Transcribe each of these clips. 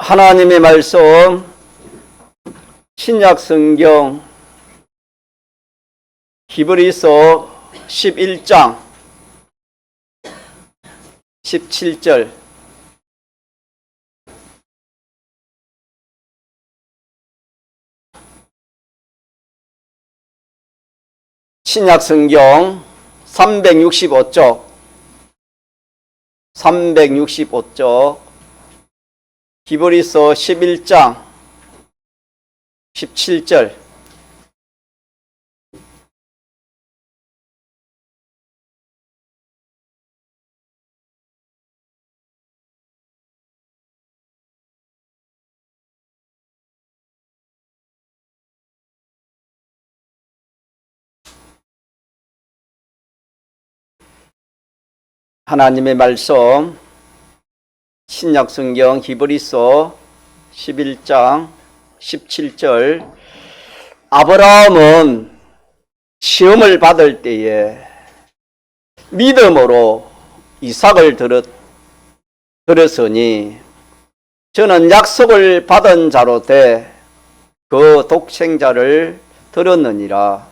하나님의 말씀 신약 성경 히브리서 11장 17절 신약 성경 365쪽 히브리서 11장 17절 하나님의 말씀 신약 성경 히브리서 11장 17절 아브라함은 시험을 받을 때에 믿음으로 이삭을 들었으니 저는 약속을 받은 자로 돼 그 독생자를 들었느니라.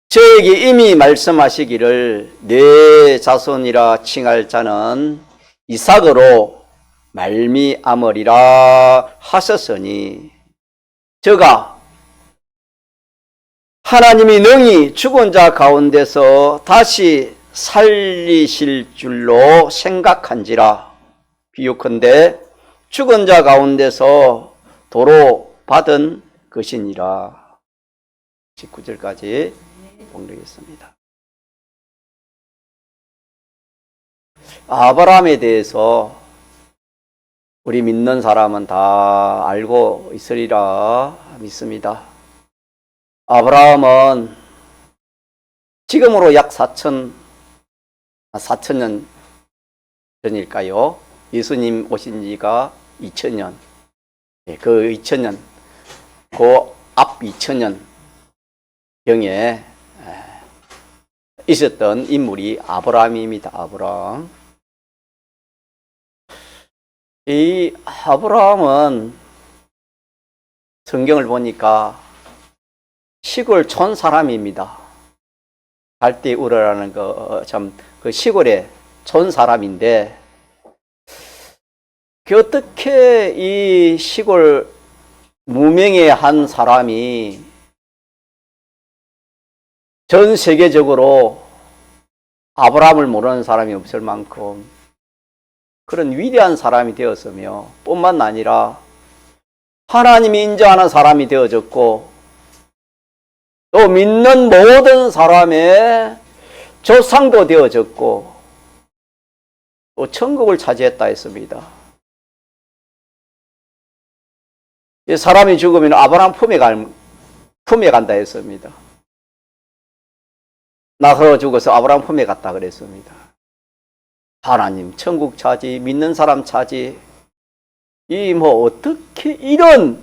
저에게 이미 말씀하시기를 내 자손이라 칭할 자는 이삭으로 말미암으리라 하셨으니 저가 하나님이 능히 죽은 자 가운데서 다시 살리실 줄로 생각한지라. 비유컨대 죽은 자 가운데서 도로 받은 것이니라. 19절까지 봉독했습니다. 아브라함에 대해서 우리 믿는 사람은 다 알고 있으리라 믿습니다. 아브라함은 지금으로 약 4천년 전일까요? 예수님 오신 지가 2000년, 그 2000년, 그 앞 2000년 경에 있었던 인물이 아브라함입니다. 아브라함. 이 아브라함은 성경을 보니까 시골 촌 사람입니다. 갈대 우르라는 그 시골의 촌 사람인데 어떻게 이 시골 무명의 한 사람이 전 세계적으로 아브라함을 모르는 사람이 없을 만큼 그런 위대한 사람이 되었으며 뿐만 아니라 하나님이 인정하는 사람이 되어졌고 또 믿는 모든 사람의 조상도 되어졌고 또 천국을 차지했다 했습니다. 이 사람이 죽으면 아브라함 품에 간다 했습니다. 나서 죽어서 아브라함 품에 갔다 그랬습니다. 하나님 천국 차지, 믿는 사람 차지, 이 어떻게 이런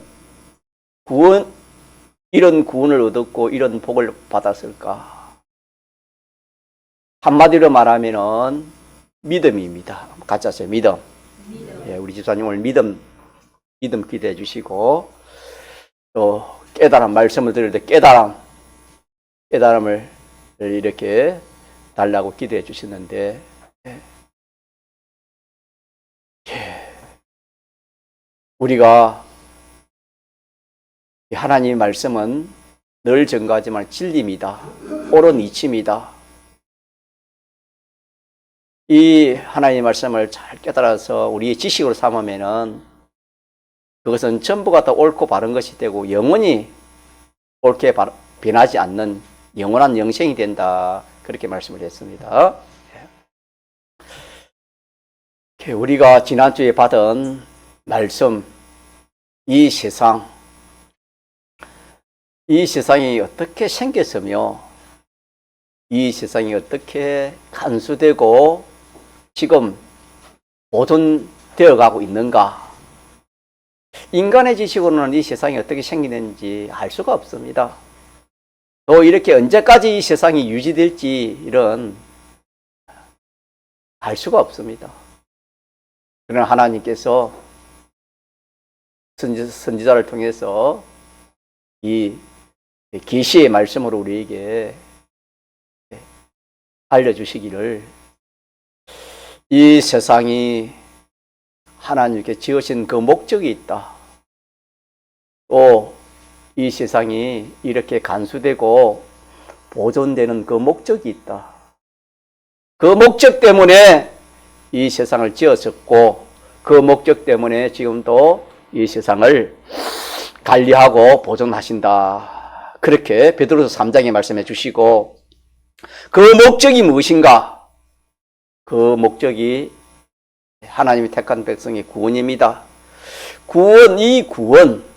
구원을 얻었고 이런 복을 받았을까? 한마디로 말하면은 믿음입니다. 같이 하세요. 믿음. 예, 우리 집사님 오늘 믿음 기대해 주시고 또 깨달음 말씀을 들을 때 깨달음을 이렇게 달라고 기도해 주시는데 우리가 하나님의 말씀은 늘 증거하지만 진리입니다. 옳은 이치입니다. 이 하나님의 말씀을 잘 깨달아서 우리의 지식으로 삼으면은 그것은 전부가 다 옳고 바른 것이 되고 영원히 옳게 변하지 않는 영원한 영생이 된다. 그렇게 말씀을 했습니다. 우리가 지난주에 받은 말씀, 이 세상이 어떻게 생겼으며 이 세상이 어떻게 간수되고 지금 보존되어 가고 있는가? 인간의 지식으로는 이 세상이 어떻게 생기는지 알 수가 없습니다. 또 이렇게 언제까지 이 세상이 유지될지 이런 알 수가 없습니다. 그러나 하나님께서 선지자를 통해서 이 계시의 말씀으로 우리에게 알려주시기를, 이 세상이 하나님께 지으신 그 목적이 있다. 또 이 세상이 이렇게 간수되고 보존되는 그 목적이 있다. 그 목적 때문에 이 세상을 지었었고, 그 목적 때문에 지금도 이 세상을 관리하고 보존하신다. 그렇게 베드로서 3장에 말씀해 주시고, 그 목적이 무엇인가? 그 목적이 하나님이 택한 백성의 구원입니다. 이 구원,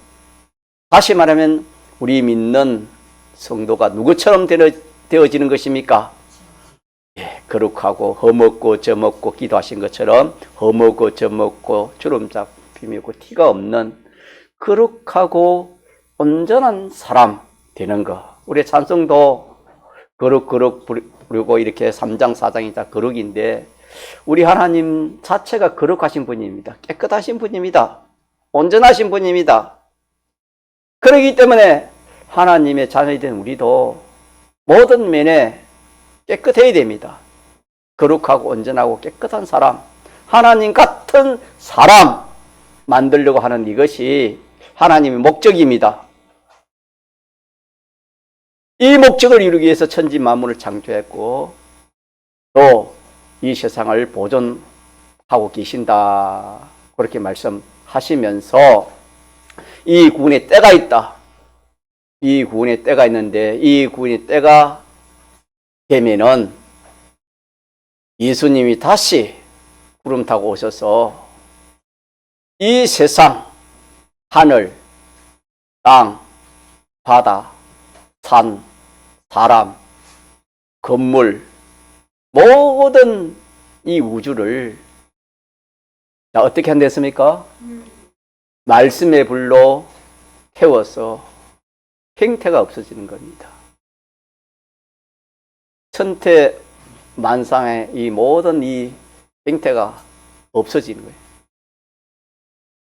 다시 말하면 우리 믿는 성도가 누구처럼 되어지는 것입니까? 거룩하고 험없고 점없고 기도하신 것처럼 험없고 점없고 주름 잡힘이 없고 티가 없는 거룩하고 온전한 사람 되는 것. 우리 찬송도 거룩 부르고 이렇게 3장 4장이 다 거룩인데, 우리 하나님 자체가 거룩하신 분입니다. 깨끗하신 분입니다. 온전하신 분입니다. 그렇기 때문에 하나님의 자녀이 된 우리도 모든 면에 깨끗해야 됩니다. 거룩하고 온전하고 깨끗한 사람, 하나님 같은 사람 만들려고 하는 이것이 하나님의 목적입니다. 이 목적을 이루기 위해서 천지 만물을 창조했고, 또 이 세상을 보존하고 계신다. 그렇게 말씀하시면서 이 구원의 때가 있다. 이 구원의 때가 있는데, 이 구원의 때가 되면은 예수님이 다시 구름 타고 오셔서 이 세상, 하늘, 땅, 바다, 산, 사람, 건물, 모든 이 우주를 어떻게 한댔습니까? 말씀의 불로 태워서 형태가 없어지는 겁니다. 천태만상의 이 모든 이 형태가 없어지는 거예요.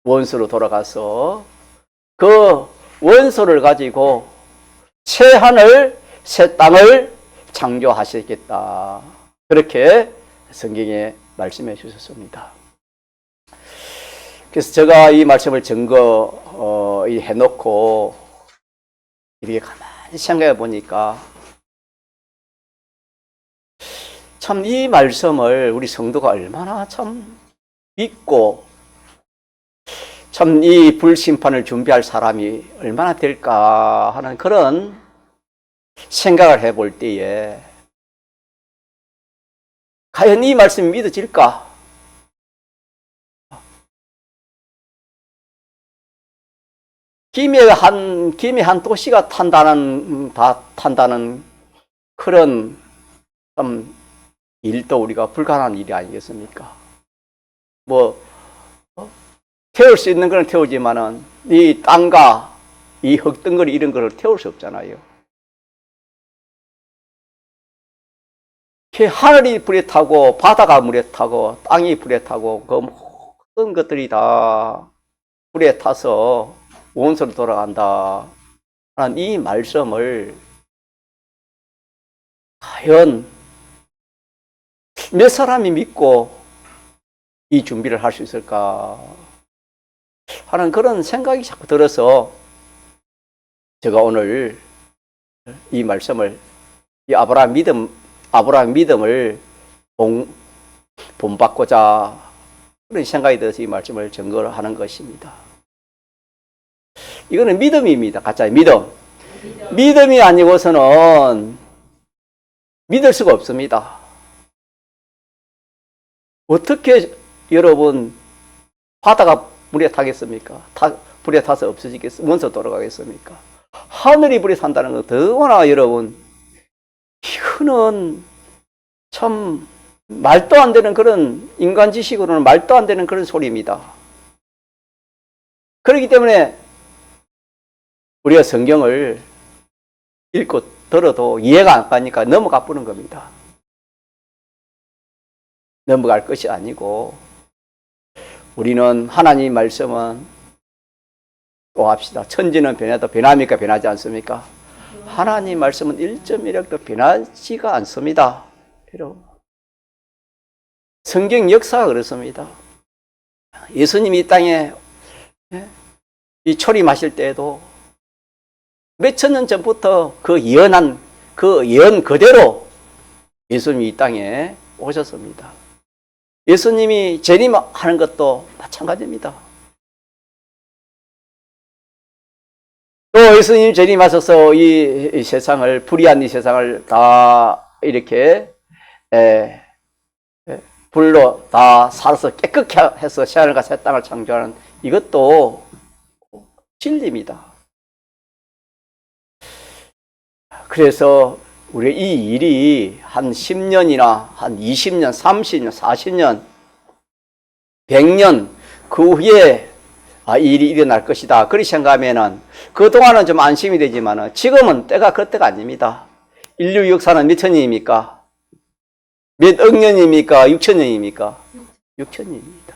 원소로 돌아가서 그 원소를 가지고 새 하늘, 새 땅을 창조하시겠다. 그렇게 성경에 말씀해 주셨습니다. 그래서 제가 이 말씀을 해놓고 이렇게 가만히 생각해 보니까, 참 이 말씀을 우리 성도가 얼마나 참 믿고, 참 이 불심판을 준비할 사람이 얼마나 될까 하는 그런 생각을 해볼 때에, 과연 이 말씀이 믿어질까? 김해 한 도시가 탄다는 그런 참 일도 우리가 불가능한 일이 아니겠습니까? 태울 수 있는 건 태우지만은 이 땅과 이 흙덩어리 이런 거를 태울 수 없잖아요. 하늘이 불에 타고 바다가 물에 타고 땅이 불에 타고 그 모든 것들이 다 불에 타서 원소로 돌아간다 하는 이 말씀을 과연 몇 사람이 믿고 이 준비를 할 수 있을까 하는 그런 생각이 자꾸 들어서, 제가 오늘 이 말씀을, 이 아브라함 믿음을 본받고자 그런 생각이 들어서 이 말씀을 증거를 하는 것입니다. 이거는 믿음입니다. 가짜의 믿음. 믿음이 아니고서는 믿을 수가 없습니다. 어떻게 여러분 바다가 물에 타겠습니까? 불에 타서 없어지겠습니까? 원소 돌아가겠습니까? 하늘이 불에 탄다는 건 더구나 여러분, 이거는 참 말도 안 되는 그런, 인간 지식으로는 말도 안 되는 그런 소리입니다. 그렇기 때문에 우리가 성경을 읽고 들어도 이해가 안 가니까 넘어가 보는 겁니다. 넘어갈 것이 아니고, 우리는 하나님 말씀은 또 합시다. 천지는 변해도 변합니까? 변하지 않습니까? 하나님 말씀은 1.1획도 변하지가 않습니다. 성경 역사가 그렇습니다. 예수님이 이 땅에 이 초림하실 때에도 몇천 년 전부터 그 예언한 그 예언 그대로 예수님이 이 땅에 오셨습니다. 예수님이 재림하는 것도 마찬가지입니다. 또 예수님 재림하셔서 이 세상을, 불의한 이 세상을 다 이렇게 불로 다 살아서 깨끗게 해서 새하늘과 새 땅을 창조하는 이것도 진리입니다. 그래서 우리 이 일이 한 10년이나 한 20년, 30년, 40년, 100년 그 후에 이 일이 일어날 것이다. 그렇게 생각하면은 그동안은 좀 안심이 되지만은 지금은 때가 그 때가 아닙니다. 인류 역사는 몇 천년입니까? 몇 억 년입니까? 6천 년입니까? 6천 년입니다.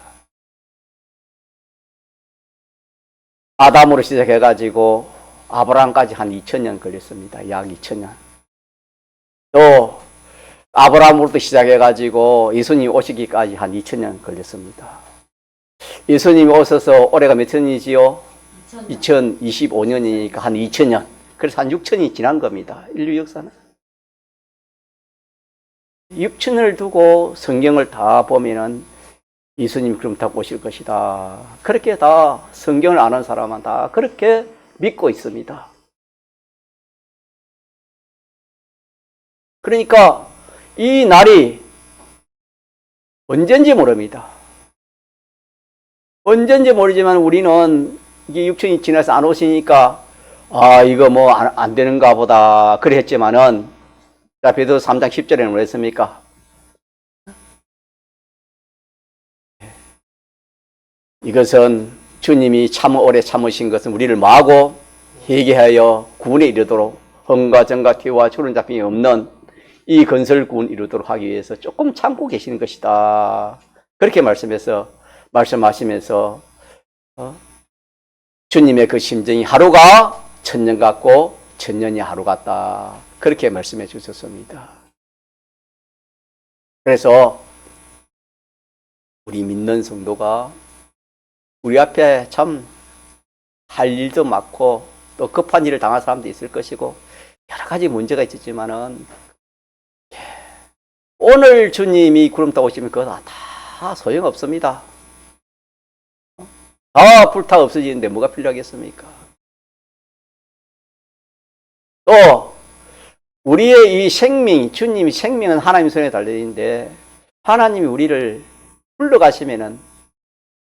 아담으로 시작해가지고 아브라함까지 한 2천 년 걸렸습니다. 약 2천 년. 또 아브라함으로부터 시작해가지고 예수님이 오시기까지 한 2천 년 걸렸습니다. 예수님이 오셔서 올해가 몇 년이지요? 2025년이니까 한 2천 년. 그래서 한 6천이 지난 겁니다. 인류 역사는. 6천을 두고 성경을 다 보면은 예수님 그럼 다 오실 것이다. 그렇게 다 성경을 아는 사람은 다 그렇게 믿고 있습니다. 그러니까 이 날이 언젠지 모릅니다. 언젠지 모르지만 우리는 이게 6천이 지나서 안 오시니까 이거 뭐 안 되는가 보다 그래 했지만은 자, 베드로서 3장 10절에는 뭐 했습니까? 이것은 주님이 참 오래 참으신 것은 우리를 뭐하고 회개하여 구원에 이르도록 헌과 정과 티와 주는 잡힘이 없는 이 건설구원 이루도록 하기 위해서 조금 참고 계시는 것이다. 그렇게 말씀하시면서 주님의 그 심정이 하루가 천년 같고 천년이 하루 같다. 그렇게 말씀해 주셨습니다. 그래서 우리 믿는 성도가 우리 앞에 참 할 일도 많고 또 급한 일을 당할 사람도 있을 것이고 여러 가지 문제가 있었지만은 오늘 주님이 구름 타고 오시면 그거 다 소용없습니다. 다 불타 없어지는데 뭐가 필요하겠습니까? 또 우리의 이 생명, 주님이 생명은 하나님 손에 달려있는데 하나님이 우리를 불러가시면은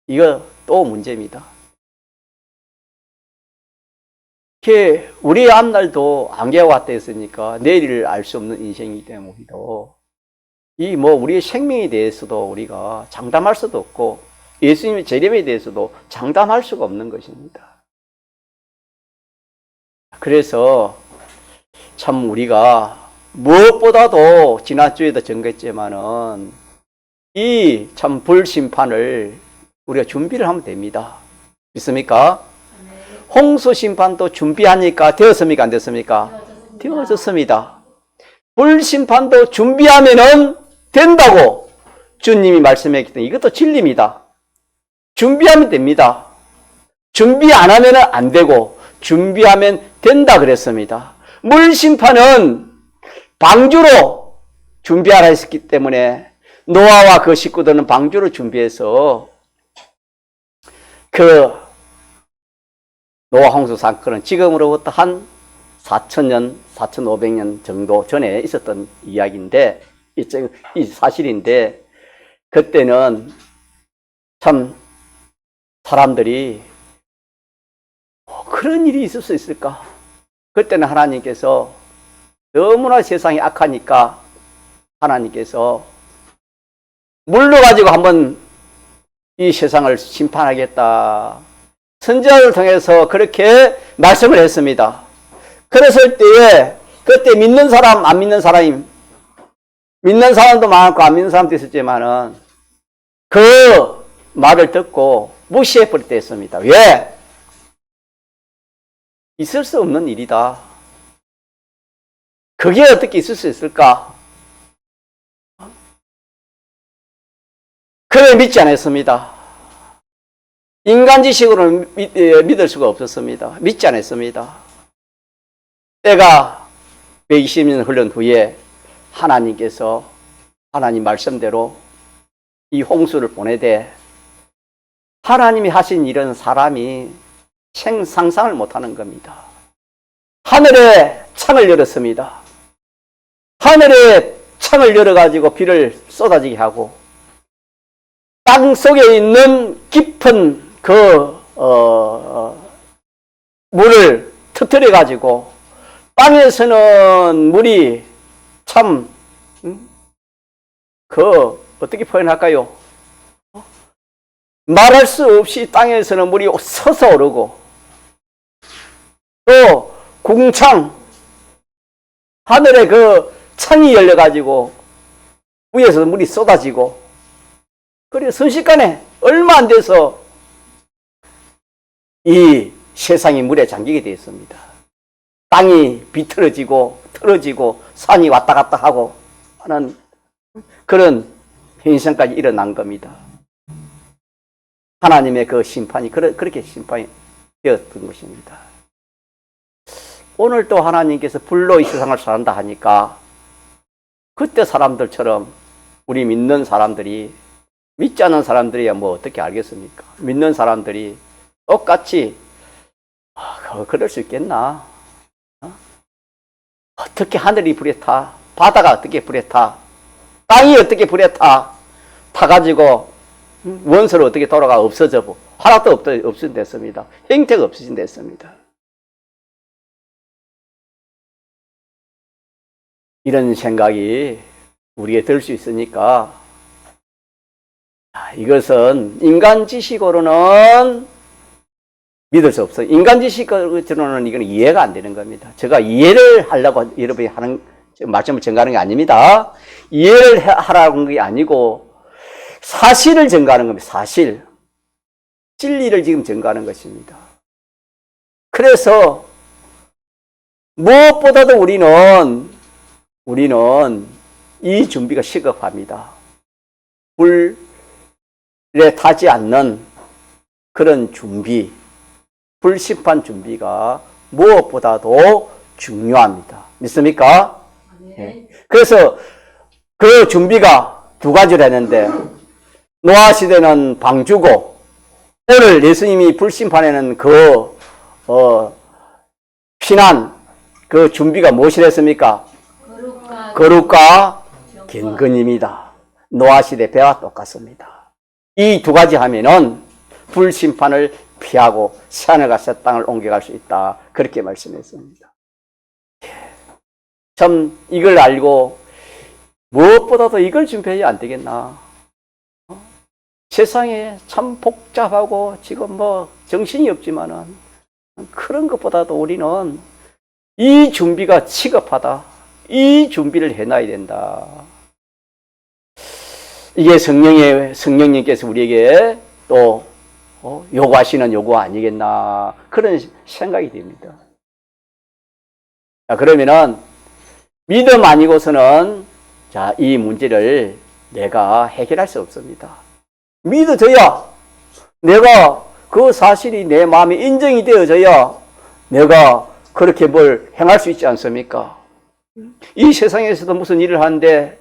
이거 또 문제입니다. 우리의 앞날도 안개가 왔다 했으니까 내일을 알 수 없는 인생이기 때문에 우리의 생명에 대해서도 우리가 장담할 수도 없고 예수님의 재림에 대해서도 장담할 수가 없는 것입니다. 그래서 참 우리가 무엇보다도 지난주에도 전개했지만은 이 참 불심판을 우리가 준비를 하면 됩니다. 믿습니까? 홍수 심판도 준비하니까 되었습니까? 안 됐습니까? 되어졌습니다. 불심판도 준비하면은 된다고 주님이 말씀했기 때문에 이것도 진리입니다. 준비하면 됩니다. 준비 안 하면은 안 되고 준비하면 된다 그랬습니다. 물심판은 방주로 준비하라 했기 때문에 노아와 그 식구들은 방주로 준비해서 그 노아 홍수 사건은 지금으로부터 한 4,000년, 4,500년 정도 전에 있었던 이야기인데, 이 사실인데, 그때는 참 사람들이 그런 일이 있을 수 있을까? 그때는 하나님께서 너무나 세상이 악하니까 하나님께서 물로 가지고 한번 이 세상을 심판하겠다. 선지자를 통해서 그렇게 말씀을 했습니다. 그랬을 때에 그때 믿는 사람, 안 믿는 사람이 믿는 사람도 많고 안 믿는 사람도 있었지만은 그 말을 듣고 무시해 버릴 때 했습니다. 왜? 있을 수 없는 일이다. 그게 어떻게 있을 수 있을까? 그래 믿지 않았습니다. 인간 지식으로는 믿을 수가 없었습니다. 믿지 않았습니다. 때가 120년 흘른 후에 하나님께서 하나님 말씀대로 이 홍수를 보내되 하나님이 하신 일은 사람이 상상을 못하는 겁니다. 하늘에 창을 열었습니다. 하늘에 창을 열어가지고 비를 쏟아지게 하고 땅 속에 있는 깊은 물을 터뜨려가지고 땅에서는 물이 참 어떻게 표현할까요? 말할 수 없이 땅에서는 물이 서서 오르고 또 궁창 하늘에 창이 열려가지고 위에서 물이 쏟아지고 그래 순식간에 얼마 안 돼서 이 세상이 물에 잠기게 되었습니다. 땅이 비틀어지고 틀어지고 산이 왔다 갔다 하고 하는 그런 현상까지 일어난 겁니다. 하나님의 그 심판이 그렇게 심판이 되었던 것입니다. 오늘 또 하나님께서 불로 이 세상을 사는다 하니까 그때 사람들처럼 우리 믿는 사람들이 믿지 않는 사람들이야 뭐 어떻게 알겠습니까? 믿는 사람들이 똑같이 그럴 수 있겠나? 어떻게 하늘이 불에 타? 바다가 어떻게 불에 타? 땅이 어떻게 불에 타? 타가지고 원소로 어떻게 돌아가 없어져 하나도 없어진 됐습니다. 형태가 없어진 됐습니다. 이런 생각이 우리에게 들 수 있으니까 이것은 인간 지식으로는 믿을 수 없어요. 인간 지식으로는 이건 이해가 안 되는 겁니다. 제가 이해를 하려고 여러분이 하는 말씀을 전가하는 게 아닙니다. 이해를 하라는 게 아니고 사실을 전가하는 겁니다. 사실. 진리를 지금 전가하는 것입니다. 그래서 무엇보다도 우리는 이 준비가 시급합니다. 불에 타지 않는 그런 준비, 불심판 준비가 무엇보다도 중요합니다. 믿습니까? 네. 그래서 그 준비가 두 가지를 했는데 노아 시대는 방주고 오늘 예수님이 불심판에는 피난 그 준비가 무엇이랬습니까? 거룩과 경건입니다. 노아 시대 배와 똑같습니다. 이 두 가지 하면은 불심판을 피하고 새하늘 가서 땅을 옮겨갈 수 있다. 그렇게 말씀했습니다. 참 이걸 알고 무엇보다도 이걸 준비해야 안 되겠나. 세상에 참 복잡하고 지금 뭐 정신이 없지만은 그런 것보다도 우리는 이 준비가 시급하다. 이 준비를 해놔야 된다. 이게 성령님께서 우리에게 또 요구하시는 요구 아니겠나 그런 생각이 듭니다. 자, 그러면은 믿음 아니고서는 이 문제를 내가 해결할 수 없습니다. 믿어져야 내가 그 사실이 내 마음에 인정이 되어져야 내가 그렇게 뭘 행할 수 있지 않습니까? 이 세상에서도 무슨 일을 하는데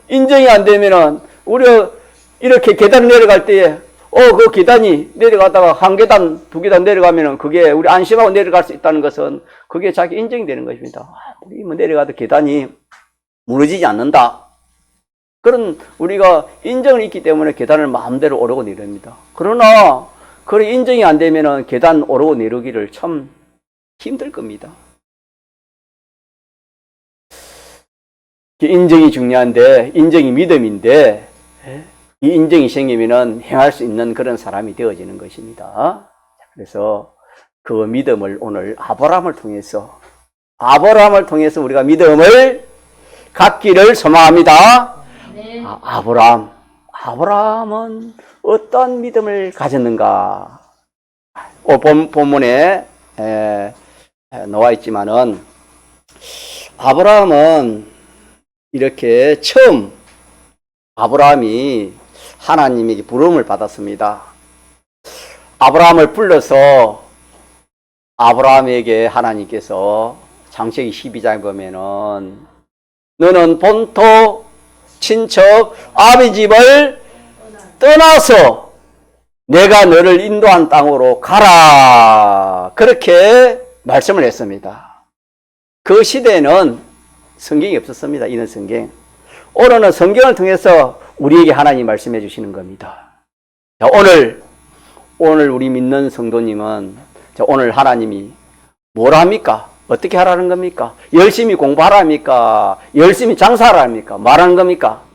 인정이 안 되면은 우리가 이렇게 계단을 내려갈 때에 그 계단이 내려가다가 한 계단, 두 계단 내려가면은 그게 우리 안심하고 내려갈 수 있다는 것은 그게 자기 인정이 되는 것입니다. 우리 뭐 내려가도 계단이 무너지지 않는다. 그런 우리가 인정이 있기 때문에 계단을 마음대로 오르고 내립니다. 그러나 그런 인정이 안 되면은 계단 오르고 내리기를 참 힘들 겁니다. 인정이 중요한데 인정이 믿음인데 이 인정이 생기면은 행할 수 있는 그런 사람이 되어지는 것입니다. 그래서 그 믿음을 오늘 아브라함을 통해서 우리가 믿음을 갖기를 소망합니다. 네. 아브라함은 어떤 믿음을 가졌는가? 본문에 나와 있지만은 아브라함은 이렇게 처음 아브라함이 하나님에게 부름을 받았습니다. 아브라함을 불러서 아브라함에게 하나님께서 창세기 12장에 보면은 너는 본토 친척 아비 집을 떠나서 내가 너를 인도한 땅으로 가라, 그렇게 말씀을 했습니다. 그 시대에는 성경이 없었습니다. 이런 성경. 오늘은 성경을 통해서 우리에게 하나님 말씀해 주시는 겁니다. 자, 오늘 우리 믿는 성도님은 오늘 하나님이 뭐라 합니까? 어떻게 하라는 겁니까? 열심히 공부하라 합니까? 열심히 장사하라 합니까? 말하는 겁니까?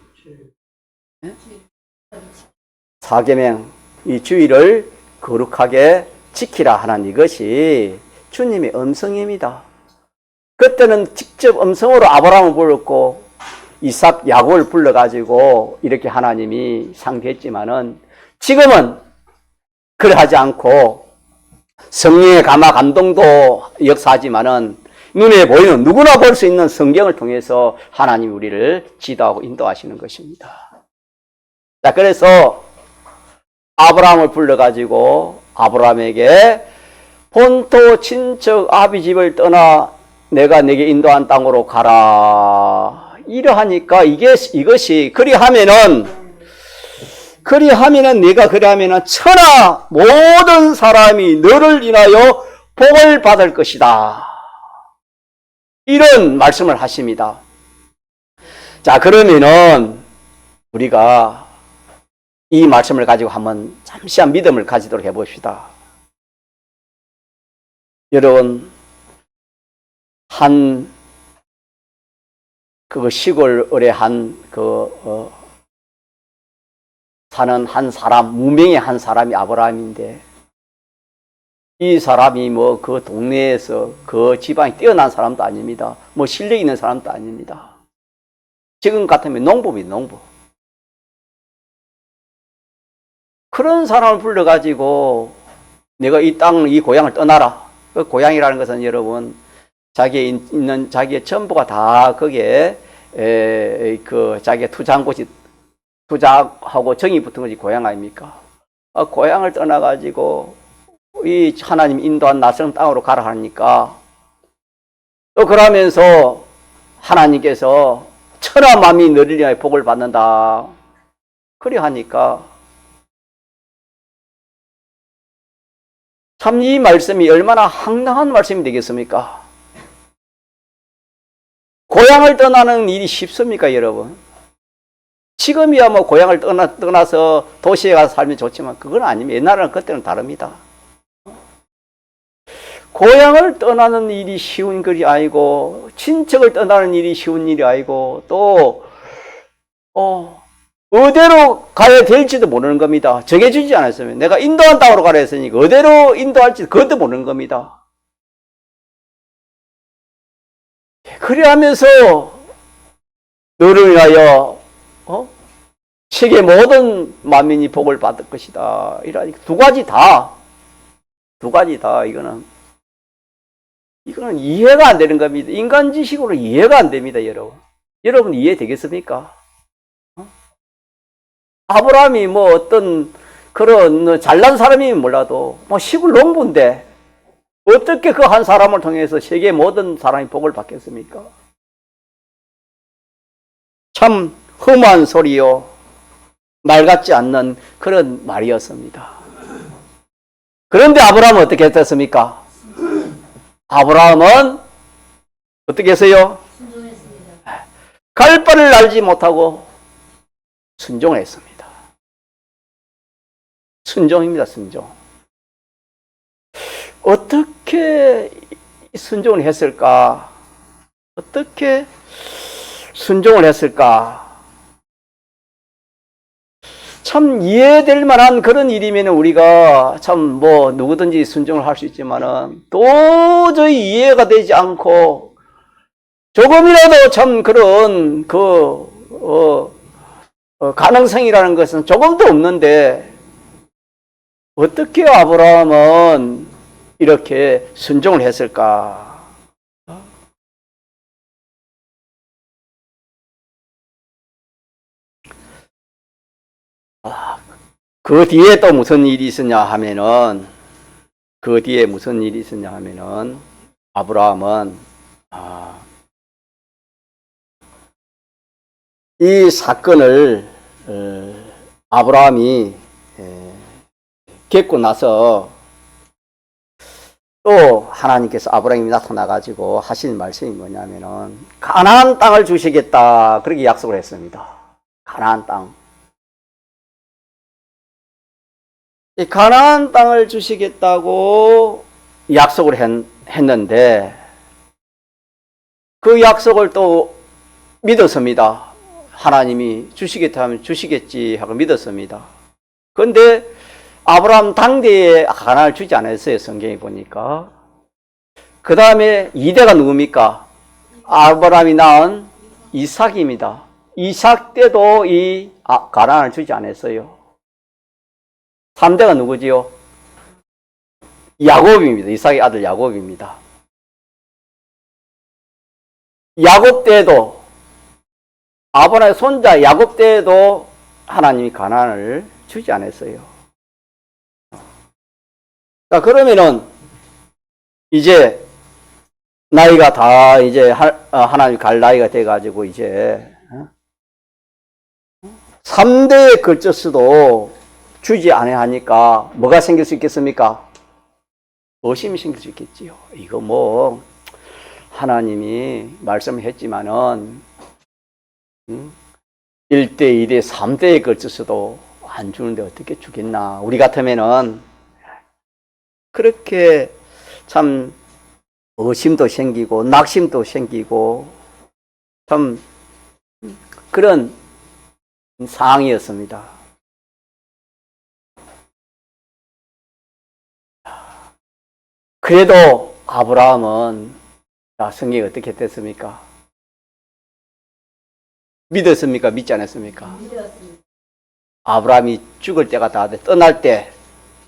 사계명, 이 주의를 거룩하게 지키라 하는 이것이 주님의 음성입니다. 그때는 직접 음성으로 아브라함을 불렀고 이삭, 야곱을 불러가지고 이렇게 하나님이 상대했지만은 지금은 그러하지 않고 성령의 감화 감동도 역사하지만은 눈에 보이는 누구나 볼 수 있는 성경을 통해서 하나님 우리를 지도하고 인도하시는 것입니다. 자, 그래서 아브라함을 불러가지고 아브라함에게 본토 친척 아비 집을 떠나 내가 내게 인도한 땅으로 가라, 이러하니까 이것이 그리하면은 내가 그리하면은 천하 모든 사람이 너를 인하여 복을 받을 것이다, 이런 말씀을 하십니다. 자, 그러면은 우리가 이 말씀을 가지고 한번 잠시한 믿음을 가지도록 해봅시다. 여러분, 시골에 사는 한 사람, 무명의 한 사람이 아브라함인데, 이 사람이 그 동네에서 그 지방이 뛰어난 사람도 아닙니다. 실력 있는 사람도 아닙니다. 지금 같으면 농부입니다, 농부. 그런 사람을 불러가지고 내가 이 땅, 이 고향을 떠나라. 그 고향이라는 것은 여러분, 자기의 전부가 다 거기에 자기가 투자한 곳이, 투자하고 정이 붙은 것이 고향 아닙니까? 고향을 떠나가지고 이 하나님 인도한 낯선 땅으로 가라 하니까, 또 그러면서 하나님께서 천하 만민이 너를 위하여 복을 받는다, 그래 하니까 참 이 말씀이 얼마나 황당한 말씀이 되겠습니까? 고향을 떠나는 일이 쉽습니까, 여러분? 지금이야 고향을 떠나서 도시에 가서 살면 좋지만 그건 아닙니다. 옛날에는 그때는 다릅니다. 고향을 떠나는 일이 쉬운 것이 아니고, 친척을 떠나는 일이 쉬운 일이 아니고, 또 어디로 가야 될지도 모르는 겁니다. 정해주지 않았으면. 내가 인도한 땅으로 가라 했으니까 어디로 인도할지 그것도 모르는 겁니다. 그래 하면서 너를 위하여 세계 모든 만민이 복을 받을 것이다, 이러니까 두 가지 다 이거는 이해가 안 되는 겁니다. 인간 지식으로 이해가 안 됩니다, 여러분. 여러분 이해되겠습니까? 아브라함이 어떤 그런 잘난 사람이면 몰라도 시골 농부인데 어떻게 그 한 사람을 통해서 세계 모든 사람이 복을 받겠습니까? 참 험한 소리요, 말 같지 않는 그런 말이었습니다. 그런데 아브라함은 어떻게 했습니까? 아브라함은 어떻게 했어요? 순종했습니다. 갈 바를 알지 못하고 순종했습니다. 순종입니다, 순종. 어떻게 순종을 했을까? 어떻게 순종을 했을까? 참 이해될 만한 그런 일이면 우리가 참 누구든지 순종을 할 수 있지만은 도저히 이해가 되지 않고 조금이라도 참 그런 가능성이라는 것은 조금도 없는데, 어떻게 아브라함은 이렇게 순종을 했을까? 그 뒤에 또 무슨 일이 있었냐 하면은, 그 뒤에 무슨 일이 있었냐 하면은, 아브라함은, 이 사건을, 아브라함이 겪고 나서 또 하나님께서 아브라함이 나타나가지고 하신 말씀이 뭐냐면은, 가나안 땅을 주시겠다. 그렇게 약속을 했습니다. 가나안 땅. 이 가나안 땅을 주시겠다고 약속을 했는데 그 약속을 또 믿었습니다. 하나님이 주시겠다 하면 주시겠지 하고 믿었습니다. 그런데 아브라함 당대에 가나안을 주지 않았어요. 성경에 보니까. 그 다음에 2대가 누굽니까? 아브라함이 낳은 이삭입니다. 이삭 때도 이 가나안을 주지 않았어요. 3대가 누구지요? 야곱입니다. 이삭의 아들 야곱입니다. 야곱 때에도, 아브라함의 손자 야곱 때에도 하나님이 가나안을 주지 않았어요. 자, 그러면은 이제 나이가 다 이제 하나님 갈 나이가 돼가지고 이제 3대에 걸쳐서도 주지 않으니까 뭐가 생길 수 있겠습니까? 의심이 생길 수 있겠지요. 이거 뭐 하나님이 말씀했지만은 1대, 2대, 3대에 걸쳐서도 안 주는데 어떻게 주겠나. 우리 같으면은 그렇게 참 의심도 생기고 낙심도 생기고 참 그런 상황이었습니다. 그래도 아브라함은 성경이 어떻게 됐습니까? 믿었습니까? 믿지 않았습니까? 믿었습니다. 아브라함이 죽을 때가 다 돼. 떠날 때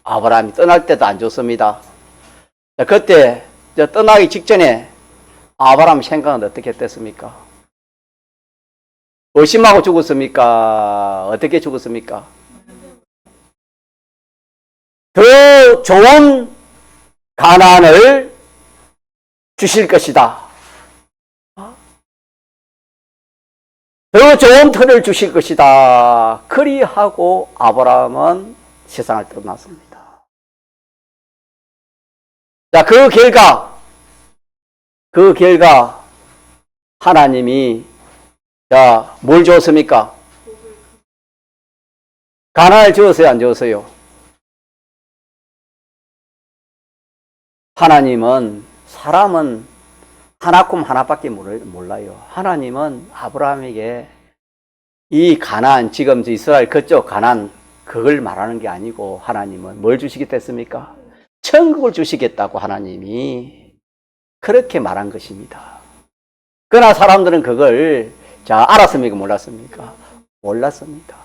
아브라함이 떠날 때도 안 좋습니다. 그때 떠나기 직전에 아브라함 생각은 어떻게 됐습니까? 의심하고 죽었습니까? 어떻게 죽었습니까? 더 좋은 가나안을 주실 것이다. 더 좋은 터를 주실 것이다. 그리하고 아브라함은 세상을 떠났습니다. 자, 그 결과 하나님이 뭘 주었습니까? 가나안을 주었어요, 안 주었어요? 사람은 하나꿈 하나밖에 몰라요. 하나님은 아브라함에게 이 가나안, 지금 이스라엘 그쪽 가나안, 그걸 말하는 게 아니고 하나님은 뭘 주시겠다 했습니까? 천국을 주시겠다고 하나님이 그렇게 말한 것입니다. 그러나 사람들은 그걸 알았습니까? 몰랐습니까? 몰랐습니다.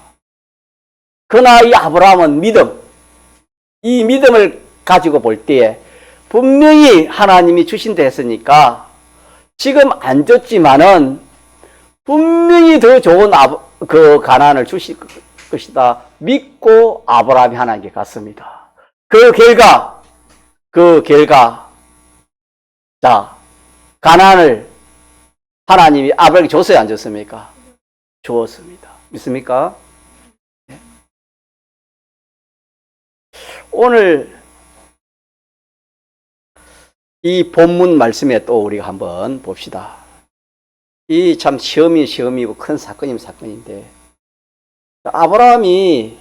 그러나 이 아브라함은 이 믿음을 가지고 볼 때에 분명히 하나님이 주신다 했으니까 지금 안 줬지만은 분명히 더 좋은 그 가나안을 주실 것이다 믿고 아브라함이 하나님께 갔습니다. 그 결과 가나안을 하나님이 아브라함에게 줬어요, 안 줬습니까? 주었습니다. 믿습니까? 오늘 이 본문 말씀에 또 우리가 한번 봅시다. 이 참 시험이고 큰 사건이면 사건인데, 아브라함이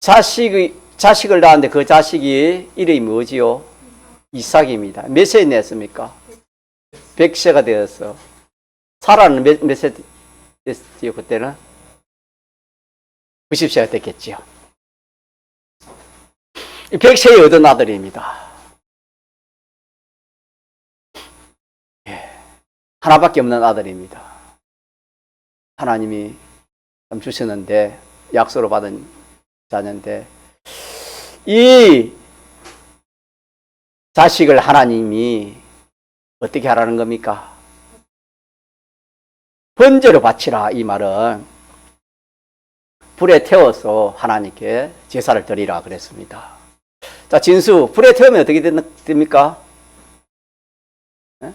자식을 낳았는데 그 자식이 이름이 뭐지요? 이삭입니다. 몇 세에 냈습니까? 100세가 되었어. 사라는 몇 세 됐지요, 그때는? 90세가 됐겠지요. 100세에 얻은 아들입니다. 하나밖에 없는 아들입니다. 하나님이 주셨는데 약속으로 받은 자녀인데 이 자식을 하나님이 어떻게 하라는 겁니까? 번제로 바치라. 이 말은 불에 태워서 하나님께 제사를 드리라 그랬습니다. 자, 진수, 불에 태우면 어떻게 됩니까? 네?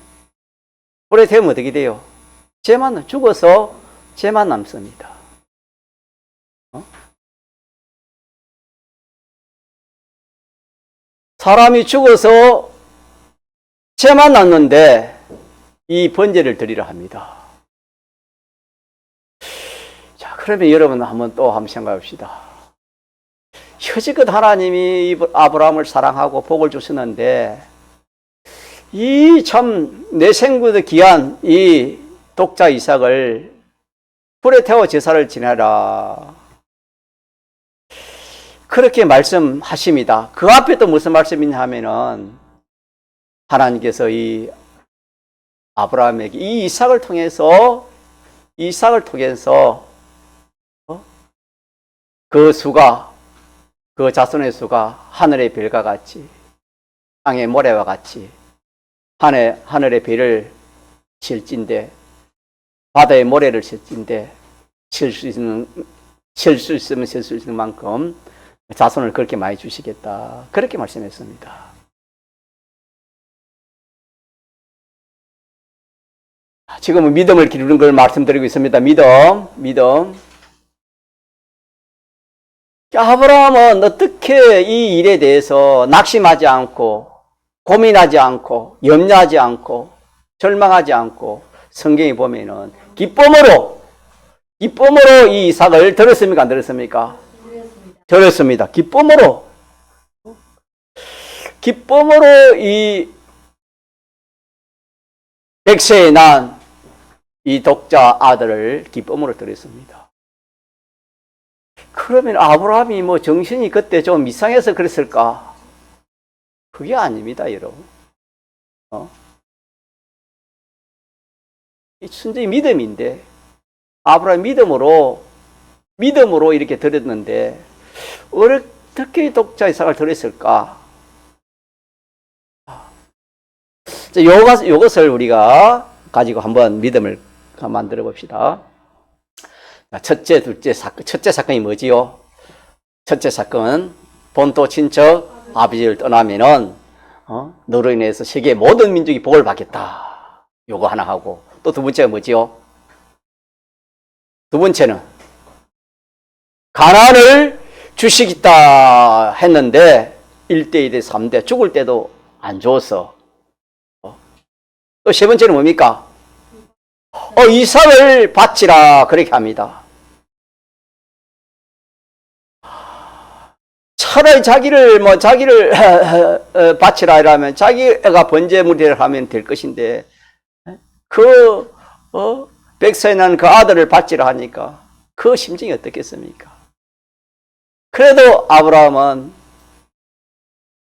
불에 태우면 어떻게 돼요? 죄만 죽어서 죄만 남습니다. 사람이 죽어서 죄만 남는데 이 번제를 드리라 합니다. 자, 그러면 여러분 한번 생각해 봅시다. 여지껏 하나님이 아브라함을 사랑하고 복을 주셨는데 이 참 내 생구도 귀한 이 독자 이삭을 불에 태워 제사를 지내라. 그렇게 말씀하십니다. 그 앞에 또 무슨 말씀이냐 하면은 하나님께서 이 아브라함에게 이 이삭을 통해서 그 수가, 그 자손의 수가 하늘의 별과 같이 땅의 모래와 같이 하늘의 별을 실진데 바다의 모래를 실진데 칠 수 있으면 칠 수 있는 만큼 자손을 그렇게 많이 주시겠다. 그렇게 말씀했습니다. 지금은 믿음을 기르는 걸 말씀드리고 있습니다. 믿음. 아브라함은 어떻게 이 일에 대해서 낙심하지 않고 고민하지 않고 염려하지 않고 절망하지 않고 성경에 보면은 기쁨으로 이 이삭을 들었습니까? 안 들었습니까? 들었습니다. 기쁨으로 이 100세에 난 이 독자 아들을 기쁨으로 들었습니다. 그러면 아브라함이 정신이 그때 좀 이상해서 그랬을까? 그게 아닙니다, 여러분. 이 순전히 믿음인데, 아브라함 믿음으로 이렇게 들었는데, 어떻게 독자 이삭을 들었을까? 요것을 우리가 가지고 한번 믿음을 만들어 봅시다. 첫째, 둘째 사건. 첫째 사건이 뭐지요? 첫째 사건은 본토 친척 아버지를 떠나면은 너로 인해서 세계 모든 민족이 복을 받겠다. 요거 하나 하고 또 두 번째가 뭐지요? 두 번째는 가나안을 주시겠다 했는데 1대, 2대, 3대 죽을 때도 안 줬어. 또 세 번째는 뭡니까? 이삭을 바치라 그렇게 합니다. 차라리 자기를 바치라 이러면 자기가 번제물을 하면 될 것인데 백세에 난 그 아들을 바치라 하니까 그 심정이 어떻겠습니까? 그래도 아브라함은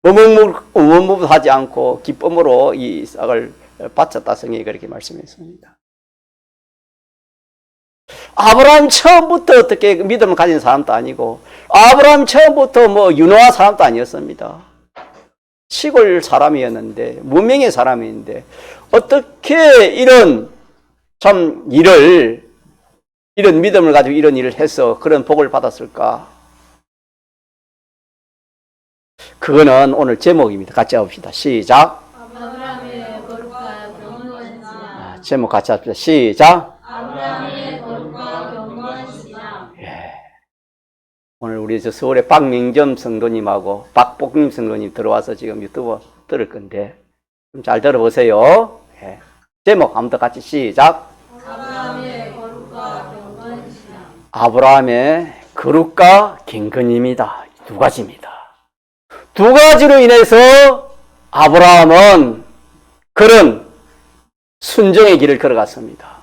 무뭇무뭇하지 않고 기쁨으로 이 이삭을 바쳤다. 성경이 그렇게 말씀했습니다. 아브라함 처음부터 어떻게 믿음을 가진 사람도 아니고 아브라함 처음부터 유능한 사람도 아니었습니다. 시골 사람이었는데 무명의 사람인데 어떻게 이런 믿음을 가지고 이런 일을 해서 그런 복을 받았을까? 그거는 오늘 제목입니다. 같이 해봅시다. 시작. 아브라함의 거룩과 경건하시나. 제목 같이 합시다. 시작. 아브라함의 거룩과 경건하시나. 오늘 우리 서울의 박민겸 성도님하고 박복림 성도님 들어와서 지금 유튜브 들을 건데 좀 잘 들어보세요. 제목 한번 더 같이 시작. 아브라함의 거룩과 경건하시나. 아브라함의 거룩과 경건입니다. 두 가지입니다. 두 가지로 인해서 아브라함은 그런 순종의 길을 걸어갔습니다.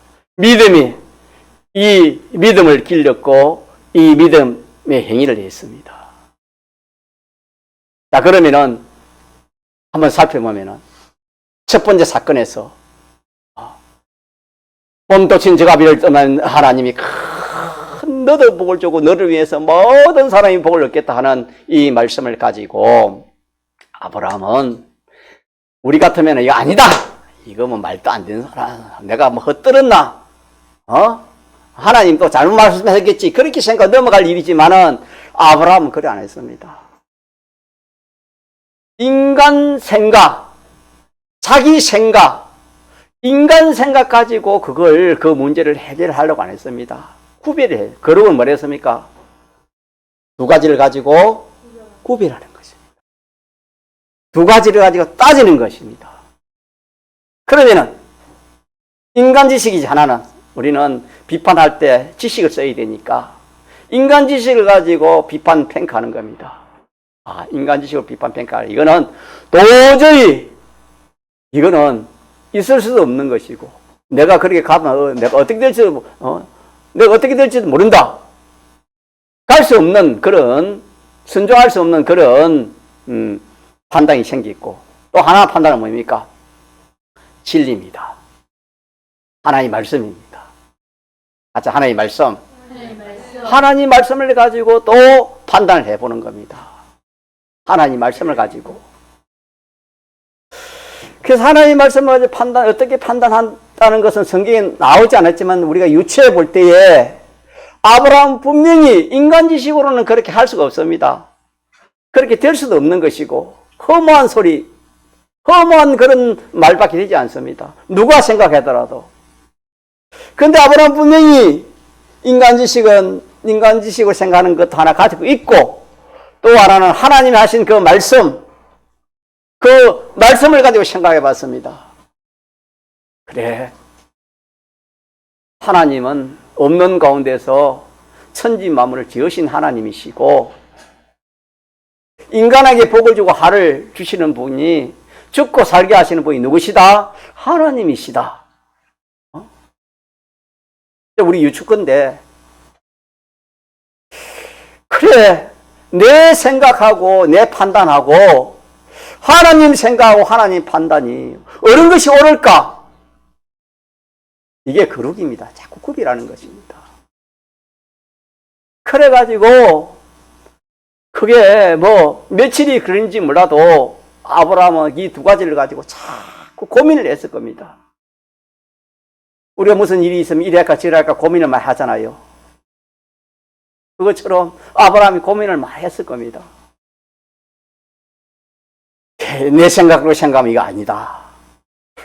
이 믿음을 길렀고 이 믿음의 행위를 했습니다. 자, 그러면은 한번 살펴보면은 첫 번째 사건에서 본토 친척 아비를 떠난 하나님이 큰 너도 복을 주고 너를 위해서 모든 사람이 복을 얻겠다 하는 이 말씀을 가지고 아브라함은 우리 같으면 이거 아니다. 이거 뭐 말도 안 되는 사람. 내가 뭐 헛들었나? 하나님 또 잘못 말씀했겠지. 그렇게 생각 넘어갈 일이지만은 아브라함은 그래 안 했습니다. 인간 생각, 자기 생각, 인간 생각 가지고 그 문제를 해결하려고 안 했습니다. 구별해. 그러면 뭘 했습니까? 두 가지를 가지고 구별하는 것입니다. 두 가지를 가지고 따지는 것입니다. 그러면은 인간 지식이지 하나는 우리는 비판할 때 지식을 써야 되니까 인간 지식을 가지고 비판 평가하는 겁니다. 인간 지식으로 비판 평가하는 이거는 도저히 이거는 있을 수도 없는 것이고 내가 그렇게 가면 내가 어떻게 될지도 모른다. 갈 수 없는 그런 순종할 수 없는 그런 판단이 생기고 또 하나 판단은 뭡니까? 진리입니다. 하나님 말씀입니다. 하나님 말씀. 하나님 말씀을 가지고 또 판단을 해보는 겁니다. 하나님 말씀을 가지고. 그래서 하나님 말씀을 가지고 어떻게 판단한다는 것은 성경에 나오지 않았지만 우리가 유추해 볼 때에 아브라함 분명히 인간 지식으로는 그렇게 할 수가 없습니다. 그렇게 될 수도 없는 것이고 허무한 소리, 허무한 그런 말밖에 되지 않습니다. 누가 생각하더라도. 그런데 아브라함 분명히 인간 지식을 생각하는 것 하나 가지고 있고 또 하나는 하나님이 하신 그 말씀을 가지고 생각해 봤습니다. 그래. 하나님은 없는 가운데서 천지 만물을 지으신 하나님이시고 인간에게 복을 주고 하를 주시는 분이 죽고 살게 하시는 분이 누구시다? 하나님이시다. 우리 유축건데 그래 내 생각하고 내 판단하고 하나님 생각하고 하나님 판단이 어느 것이 옳을까? 이게 거룩입니다. 자꾸 구비라는 것입니다. 그래가지고 그게 뭐 며칠이 그런지 몰라도 아브라함은 이 두 가지를 가지고 자꾸 고민을 했을 겁니다. 우리가 무슨 일이 있으면 이래할까 저래할까 고민을 많이 하잖아요. 그것처럼 아브라함이 고민을 많이 했을 겁니다. 내 생각으로 생각하면 이거 아니다.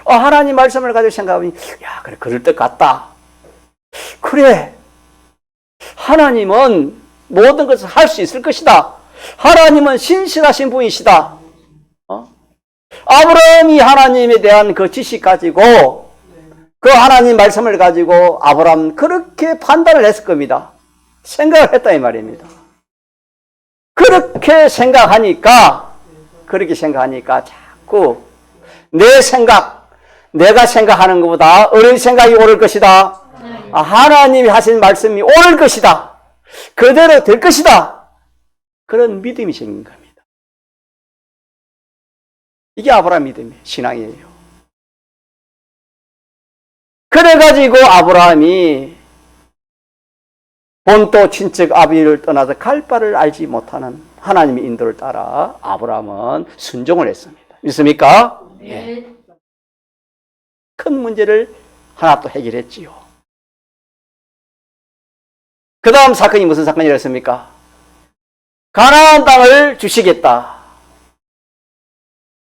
하나님 말씀을 가지고 생각하면 그래 그럴 것 같다. 그래 하나님은 모든 것을 할 수 있을 것이다. 하나님은 신실하신 분이시다. 아브라함이 하나님에 대한 그 지식 가지고 그 하나님 말씀을 가지고 아브라함 그렇게 판단을 했을 겁니다. 생각을 했다 이 말입니다. 그렇게 생각하니까 자꾸 내 생각, 내가 생각하는 것보다 어느 생각이 옳을 것이다. 하나님이 하신 말씀이 옳을 것이다. 그대로 될 것이다. 그런 믿음이 생긴 겁니다. 이게 아브라함 믿음이에요. 신앙이에요. 그래가지고 아브라함이 본토 친척 아비를 떠나서 갈 바를 알지 못하는 하나님의 인도를 따라 아브라함은 순종을 했습니다. 믿습니까? 예. 큰 문제를 하나 또 해결했지요. 그 다음 사건이 무슨 사건이었습니까? 가나안 땅을 주시겠다.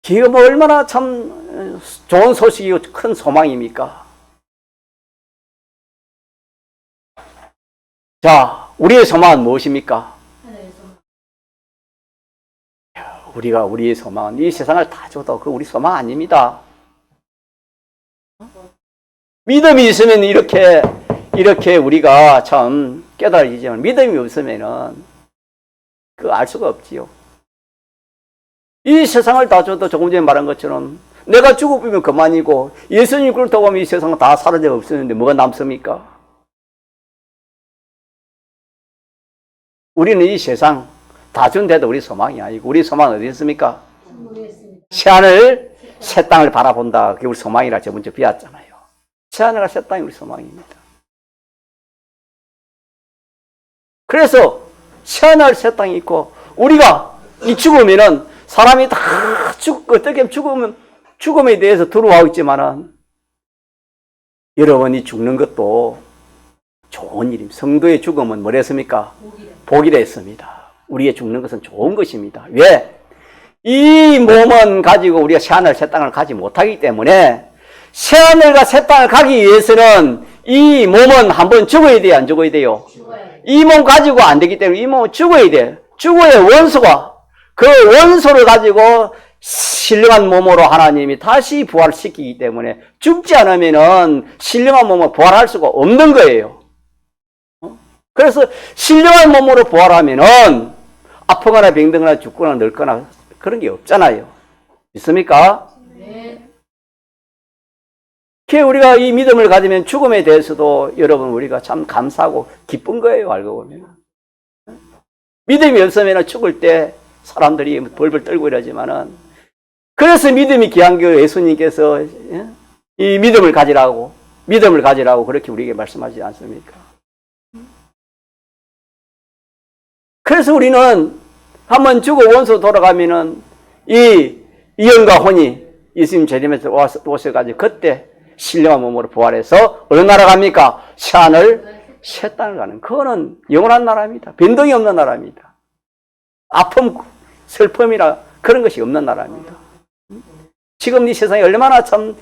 이거 뭐 얼마나 참 좋은 소식이고 큰 소망입니까? 자, 우리의 소망은 무엇입니까? 우리의 소망은 이 세상을 다 줘도 그 우리 소망 아닙니다. 믿음이 있으면 이렇게 우리가 참 깨달아지지만 믿음이 없으면은 그 알 수가 없지요. 이 세상을 다 줘도 조금 전에 말한 것처럼 내가 죽어보면 그만이고 예수님 그렇다고 하면 이 세상은 다 사라져 없었는데 뭐가 남습니까? 우리는 이 세상 다 준데도 우리 소망이 아니고 우리 소망은 어디 있습니까? 새하늘 새 땅을 바라본다. 그게 우리 소망이라 저 먼저 비웠잖아요. 새하늘과 새 땅이 우리 소망입니다. 그래서 새하늘 새 땅이 있고, 우리가 이 죽으면은 사람이 다 어떻게 죽으면 죽음에 대해서 두려워하고 있지만은 여러분이 죽는 것도 좋은 일입니다. 성도의 죽음은 뭐랬습니까? 복이라 했습니다. 우리의 죽는 것은 좋은 것입니다. 왜? 이 몸은 가지고 우리가 새하늘 새 땅을 가지 못하기 때문에 새하늘과 새 땅을 가기 위해서는 이 몸은 한번 죽어야 돼요? 안 죽어야 돼요? 이 몸 가지고 안 되기 때문에 이 몸은 죽어야 돼요. 죽어야 원수가 그 원소를 가지고 신령한 몸으로 하나님이 다시 부활시키기 때문에 죽지 않으면은 신령한 몸으로 부활할 수가 없는 거예요. 그래서 신령한 몸으로 부활하면은 아프거나 병들거나 죽거나 늙거나 그런 게 없잖아요. 있습니까? 네. 그게 우리가 이 믿음을 가지면 죽음에 대해서도 여러분 우리가 참 감사하고 기쁜 거예요. 알고 보면. 믿음이 없으면 죽을 때 사람들이 벌벌 떨고 이러지만은 그래서 믿음이 귀한 게 예수님께서 이 믿음을 가지라고 그렇게 우리에게 말씀하지 않습니까? 그래서 우리는 한번 죽어 원수 돌아가면은 이 영과 혼이 예수님 재림에서 오셔가지고 그때 신령한 몸으로 부활해서 어느 나라 갑니까? 새하늘 새 땅을 가는, 그거는 영원한 나라입니다. 변동이 없는 나라입니다. 아픔, 슬픔이라 그런 것이 없는 나라입니다. 지금 이 세상에 얼마나 참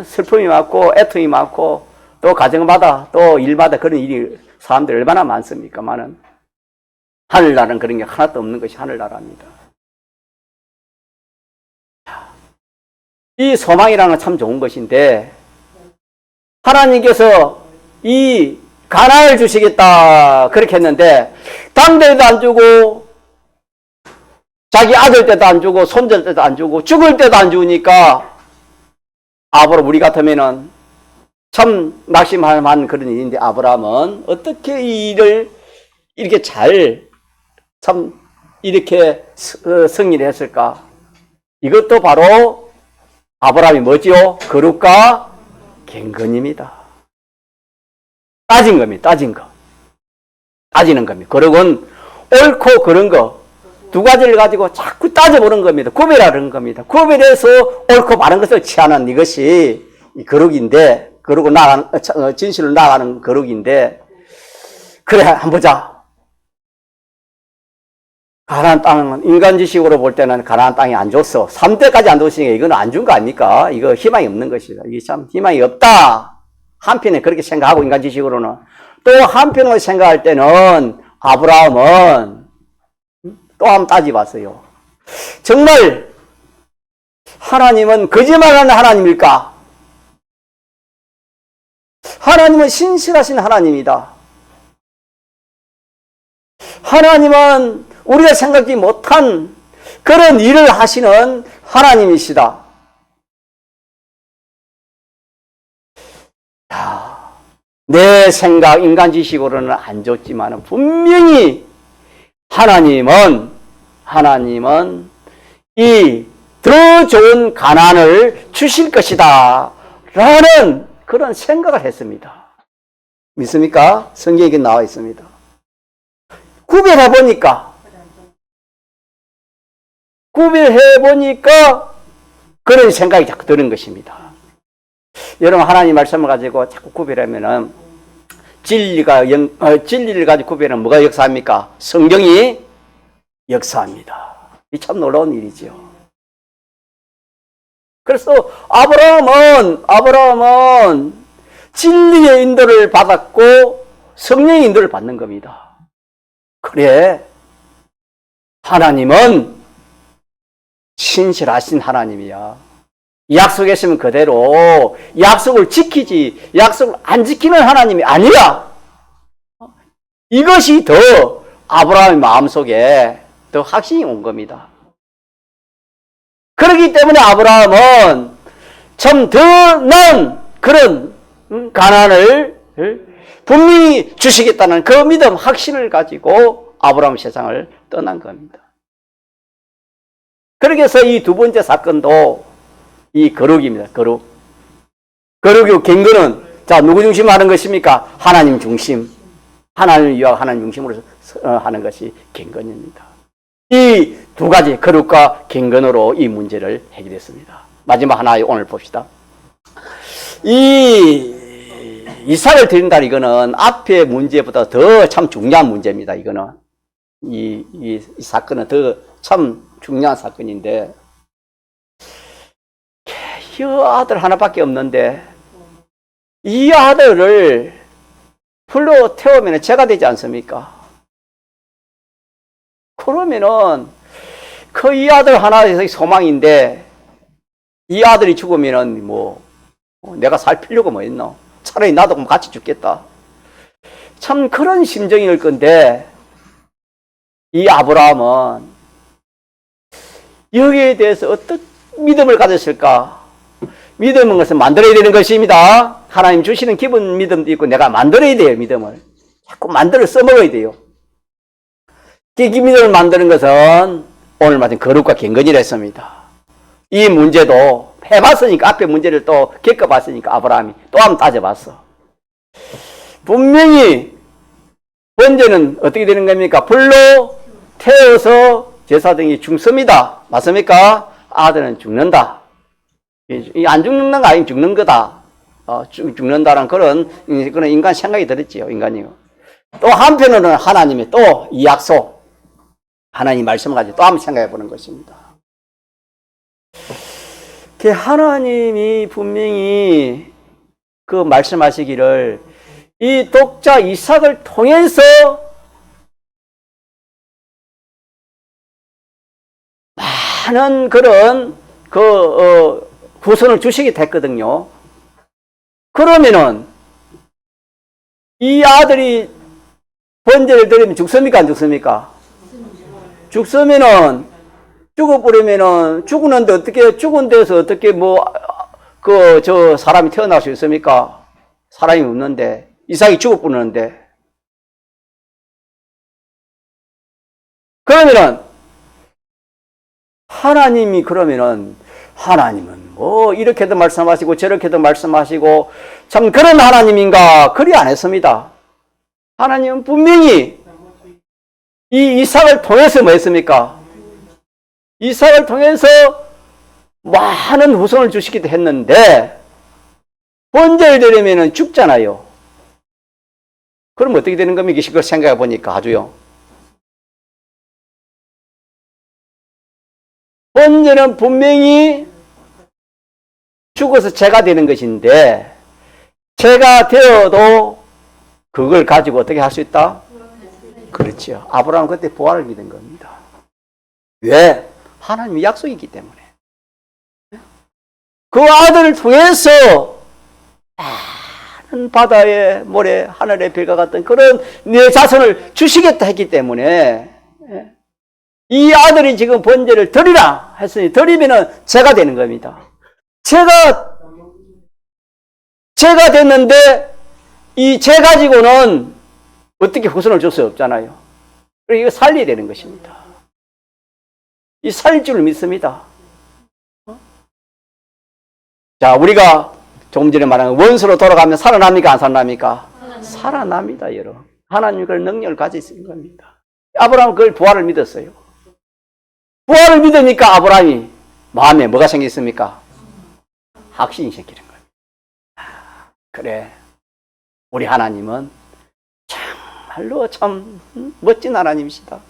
슬픔이 많고 애통이 많고 또 가정마다 또 일마다 그런 일이 사람들이 얼마나 많습니까? 많은 하늘나라는 그런 게 하나도 없는 것이 하늘나라입니다. 이 소망이라는 건 참 좋은 것인데 하나님께서 이 가나안을 주시겠다 그렇게 했는데 당대도 안 주고 자기 아들 때도 안 주고 손자 때도 안 주고 죽을 때도 안 주니까 아브라함, 우리 같으면은 참 낙심할 그런 일인데 아브라함은 어떻게 이 일을 이렇게 참 이렇게 승리를 했을까? 이것도 바로 아브라함이 뭐지요? 거룩과 경건입니다. 따진 겁니다. 따지는 겁니다. 거룩은 옳고 그른 거 두 가지를 가지고 자꾸 따져보는 겁니다. 구별하는 겁니다. 구별해서 옳고 바른 것을 취하는 이것이 거룩인데, 그러고 진실로 나아가는 거룩인데, 그래, 한번 보자. 가나안 땅은 인간 지식으로 볼 때는 가나안 땅이 안 줬어. 3대까지 안 줬으니까 이건 안 준 거 아닙니까? 이거 희망이 없는 것이다. 이게 참 희망이 없다. 한편에 그렇게 생각하고 인간 지식으로는. 또 한편으로 생각할 때는 아브라함은 또 한번 따져봤어요. 정말 하나님은 거짓말하는 하나님일까? 하나님은 신실하신 하나님이다. 하나님은 우리가 생각지 못한 그런 일을 하시는 하나님이시다. 내 생각, 인간 지식으로는 안 좋지만 분명히 하나님은 이 더 좋은 가나안을 주실 것이다 라는 그런 생각을 했습니다. 믿습니까? 성경에 나와 있습니다. 구별해보니까 그런 생각이 자꾸 드는 것입니다. 여러분 하나님 말씀을 가지고 자꾸 구별하면은 진리를 가지고 구별하면 뭐가 역사합니까? 성경이 역사합니다. 이 참 놀라운 일이지요. 그래서 아브라함은 진리의 인도를 받았고 성령의 인도를 받는 겁니다. 그래, 하나님은 신실하신 하나님이야. 약속했으면 그대로 약속을 지키지, 약속을 안 지키는 하나님이 아니라, 이것이 더 아브라함의 마음속에 더 확신이 온 겁니다. 그렇기 때문에 아브라함은 참 더 나은 그런 가나안을 분명히 주시겠다는 그 믿음, 확신을 가지고 아브라함 세상을 떠난 겁니다. 그렇게 해서 이 두 번째 사건도 이 거룩입니다. 거룩이고 경건은 자 누구 중심으로 하는 것입니까? 하나님 중심. 하나님을 위하여 하나님 중심으로 하는 것이 경건입니다. 이 두 가지 거룩과 경건으로 이 문제를 해결했습니다. 마지막 하나 오늘 봅시다. 이삭을 드린다 이거는 앞의 문제보다 더 참 중요한 문제입니다. 이거는 이 사건은 더 참 중요한 사건인데 이 아들 하나밖에 없는데 이 아들을 불러 태우면 죄가 되지 않습니까? 그러면은 그 이 아들 하나의 소망인데 이 아들이 죽으면은 뭐 내가 살 필요가 뭐 있노? 차라리 나도 같이 죽겠다. 참 그런 심정일 건데 이 아브라함은 여기에 대해서 어떤 믿음을 가졌을까? 믿음은 것은 만들어야 되는 것입니다. 하나님 주시는 기본 믿음도 있고 내가 만들어야 돼요. 믿음을 자꾸 만들어 써먹어야 돼요. 그 믿음을 만드는 것은 오늘 말씀 거룩과 경건이라 했습니다. 이 문제도 해봤으니까 앞에 문제를 또 겪어봤으니까 아브라함이 또 한번 따져봤어. 분명히 번제는 어떻게 되는 겁니까? 불로 태워서 제사등이 죽습니다. 맞습니까? 아들은 죽는다. 안 죽는 거 아니면 죽는 거다. 죽는다는 그런 인간 생각이 들었지요. 인간이요. 또 한편으로는 하나님의 또 이 약속, 하나님 말씀을 가지고 또 한번 생각해 보는 것입니다. 하나님이 분명히 그 말씀하시기를 이 독자 이삭을 통해서 많은 그런 후손을 주시게 됐거든요. 그러면은 이 아들이 번제를 드리면 죽습니까? 안 죽습니까? 죽으면은 죽어버리면은 죽었는데 어떻게 죽은 데서 어떻게 저 사람이 태어날 수 있습니까? 사람이 없는데 이삭이 죽어버리는데 그러면은 하나님은 이렇게도 말씀하시고 저렇게도 말씀하시고 참 그런 하나님인가? 그리 안 했습니다. 하나님은 분명히 이 이삭을 통해서 뭐 했습니까? 이삭을 통해서 많은 후손을 주시기도 했는데 번제를 드리면 죽잖아요. 그럼 어떻게 되는 겁니까? 이걸 생각해 보니까 아주요. 번제는 분명히 죽어서 죄가 되는 것인데 죄가 되어도 그걸 가지고 어떻게 할 수 있다? 그렇죠. 아브라함은 그때 부활을 믿은 겁니다. 왜? 하나님의 약속이기 때문에. 그 아들을 통해서 많은 바다의 모래, 하늘의 별과 같은 그런 내 자손을 주시겠다 했기 때문에 이 아들이 지금 번제를 드리라 했으니 드리면은 죄가 되는 겁니다. 죄가 됐는데 이 죄 가지고는 어떻게 후손을 줄 수 없잖아요. 그리고 이거 살려야 되는 것입니다. 이 살릴 줄을 믿습니다. 자, 우리가 조금 전에 말한 원수로 돌아가면 살아납니까? 안 살아납니까? 살아납니다, 여러분. 하나님이 그걸 능력을 가지신 겁니다. 아브라함은 그걸 부활을 믿었어요. 부활을 믿으니까 아브라함이 마음에 뭐가 생겼습니까? 확신이 생기는 거예요. 그래, 우리 하나님은 정말로 참 멋진 하나님이시다.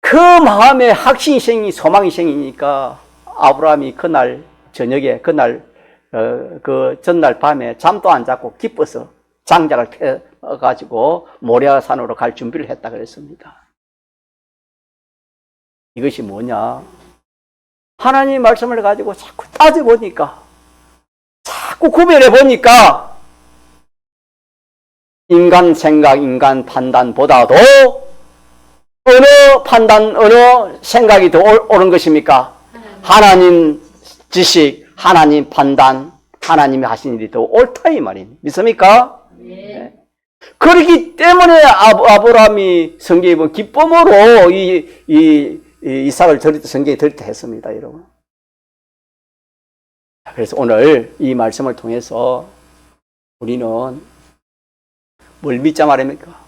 그 마음에 확신이 생기, 소망이 생기니까 아브라함이 그날 저녁에, 그 전날 밤에 잠도 안 자고 기뻐서 장작을 펴가지고 모리아산으로 갈 준비를 했다 그랬습니다. 이것이 뭐냐? 하나님 말씀을 가지고 자꾸 따져보니까, 자꾸 구별해보니까 인간 생각, 인간 판단보다도 어느 생각이 더 옳은 것입니까? 하나님 지식, 하나님 판단, 하나님이 하신 일이 더 옳다 이 말입니다. 믿습니까? 네. 그렇기 때문에 아브라함이 성경에 보면 기쁨으로 이삭을 성경에 드릴 때 했습니다, 여러분. 그래서 오늘 이 말씀을 통해서 우리는 뭘 믿자 말입니까?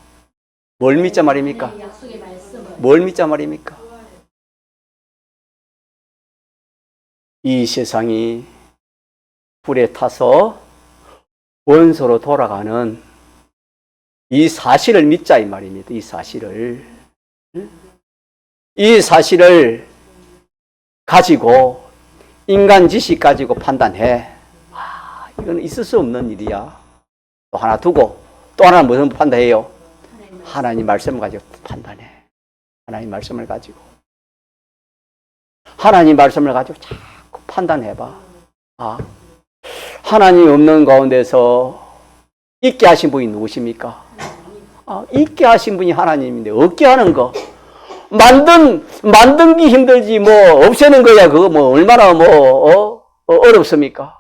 뭘 믿자 말입니까? 약속의 말씀을. 뭘 믿자 말입니까? 이 세상이 불에 타서 원소로 돌아가는 이 사실을 믿자 이 말입니다. 이 사실을. 이 사실을 가지고 인간 지식 가지고 판단해. 이건 있을 수 없는 일이야. 또 하나 두고 또 하나는 무슨 판단해요? 하나님 말씀을 가지고 판단해. 하나님 말씀을 가지고. 하나님 말씀을 가지고 자꾸 판단해봐. 하나님 없는 가운데서 있게 하신 분이 누구십니까? 있게 하신 분이 하나님인데 없게 하는 거. 만들기 힘들지 뭐 없애는 거야. 그거 뭐 얼마나 어렵습니까?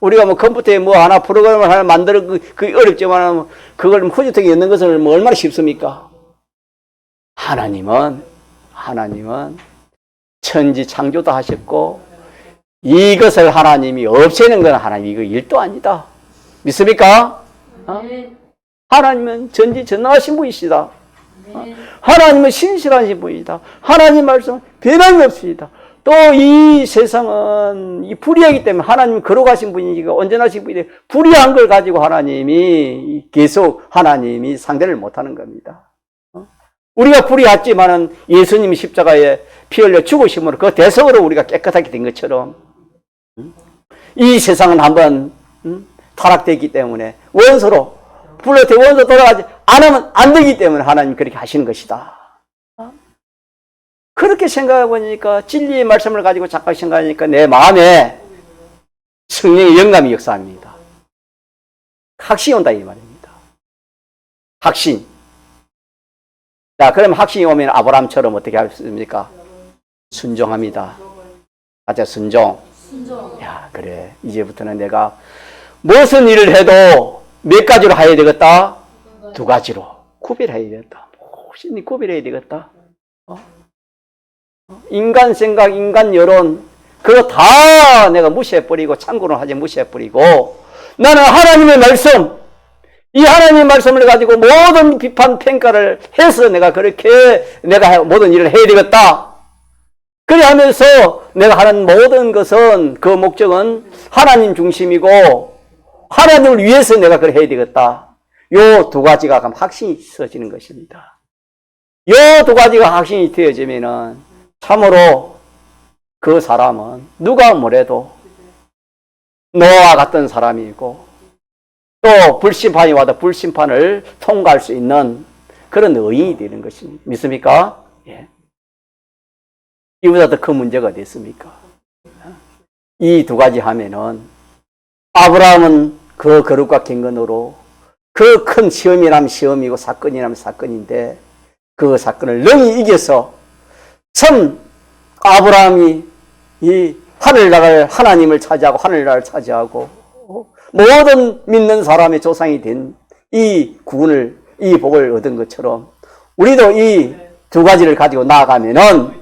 우리가 뭐 컴퓨터에 뭐 하나 프로그램을 하나 만들어 그게 어렵지만 그걸 후지통에 넣는 것은 뭐 얼마나 쉽습니까? 하나님은 천지 창조도 하셨고 이것을 하나님이 없애는 건 하나님 이거 일도 아니다. 믿습니까? 하나님은 전지전능하신 분이시다. 하나님은 신실하신 분이다. 하나님 말씀은 변함이 없습니다. 또 이 세상은 이 불의하기 때문에 하나님이 걸어가신 분이니까 온전하신 분인데 불의한 걸 가지고 하나님이 계속 하나님이 상대를 못하는 겁니다. 우리가 불의했지만은 예수님이 십자가에 피 흘려 죽으심으로 그 대성으로 우리가 깨끗하게 된 것처럼 이 세상은 한번 타락되기 때문에 원소로 불로 원소 돌아가지 않으면 안 되기 때문에 하나님 그렇게 하시는 것이다. 그렇게 생각해 보니까 진리의 말씀을 가지고 자꾸 생각하니까 내 마음에 성령의 영감이 역사합니다. 확신이 온다 이 말입니다. 확신. 자, 그럼 확신이 오면 아브라함처럼 어떻게 하십니까? 순종합니다. 맞아, 순종. 야, 그래. 이제부터는 내가 무슨 일을 해도 몇 가지로 해야 되겠다? 두 가지로. 구별해야 되겠다. 무엇이니 구별해야 되겠다. 인간 생각, 인간 여론, 그거 다 내가 무시해버리고, 참고로 하지 무시해버리고, 나는 하나님의 말씀, 이 하나님의 말씀을 가지고 모든 비판, 평가를 해서 내가 모든 일을 해야 되겠다. 그래 하면서 내가 하는 모든 것은 그 목적은 하나님 중심이고, 하나님을 위해서 내가 그걸 해야 되겠다. 요 두 가지가 확신이 있어지는 것입니다. 요 두 가지가 확신이 되어지면은 참으로 그 사람은 누가 뭐래도 노아와 같은 사람이고 또 불심판이 와도 불심판을 통과할 수 있는 그런 의인이 되는 것입니다. 믿습니까? 예. 이보다 더 큰 문제가 어디 있습니까? 이 두 가지 하면은 아브라함은 그 거룩과 경건으로 그 큰 시험이라면 시험이고 사건이라면 사건인데 그 사건을 능히 이겨서 참 아브라함이 이 하늘나라를 하나님을 차지하고 하늘나라를 차지하고 모든 믿는 사람의 조상이 된 이 구원을 이 복을 얻은 것처럼 우리도 이 두 가지를 가지고 나아가면은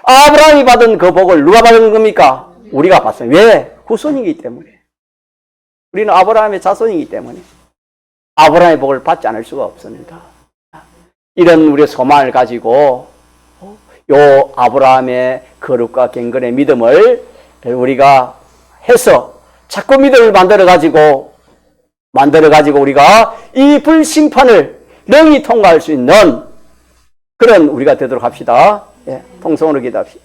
아브라함이 받은 그 복을 누가 받은 겁니까? 우리가 받습니다. 왜? 후손이기 때문에. 우리는 아브라함의 자손이기 때문에 아브라함의 복을 받지 않을 수가 없습니다. 이런 우리의 소망을 가지고 요 아브라함의 거룩과 경건의 믿음을 우리가 해서 자꾸 믿음을 만들어가지고 우리가 이 불심판을 능히 통과할 수 있는 그런 우리가 되도록 합시다. 예, 통성으로 기도합시다.